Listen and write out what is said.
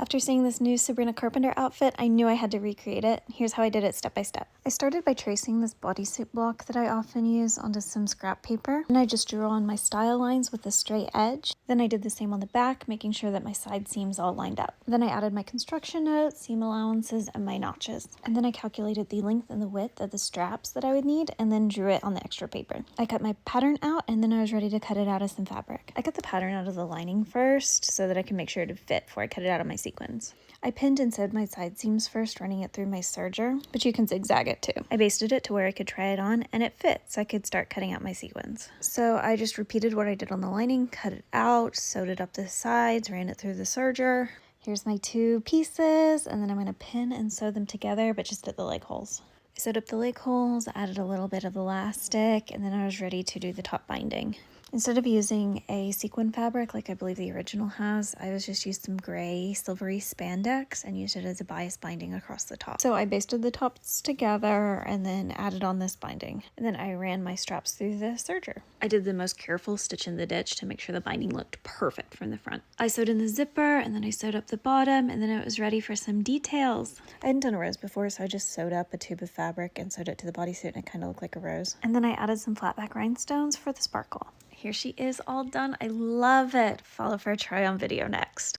After seeing this new Sabrina Carpenter outfit, I knew I had to recreate it. Here's how I did it step by step. I started by tracing this bodysuit block that I often use onto some scrap paper, and I just drew on my style lines with a straight edge. Then I did the same on the back, making sure that my side seams all lined up. Then I added my construction notes, seam allowances, and my notches. And then I calculated the length and the width of the straps that I would need, and then drew it on the extra paper. I cut my pattern out, and then I was ready to cut it out of some fabric. I cut the pattern out of the lining first, so that I can make sure it would fit before I cut it out of my sequins. I pinned and sewed my side seams first, running it through my serger, but you can zigzag it too. I basted it to where I could try it on, and it fit, so I could start cutting out my sequins. So I just repeated what I did on the lining, cut it out, sewed it up the sides, ran it through the serger. Here's my two pieces, and then I'm going to pin and sew them together, but just at the leg holes. I sewed up the leg holes, added a little bit of elastic, and then I was ready to do the top binding. Instead of using a sequin fabric like I believe the original has, I just used some gray silvery spandex and used it as a bias binding across the top. So I basted the tops together and then added on this binding. And then I ran my straps through the serger. I did the most careful stitch in the ditch to make sure the binding looked perfect from the front. I sewed in the zipper, and then I sewed up the bottom, and then it was ready for some details. I hadn't done a rose before, so I just sewed up a tube of fabric and sewed it to the bodysuit, and it kind of looked like a rose. And then I added some flat back rhinestones for the sparkle. Here she is all done. I love it. Follow for a try on video next.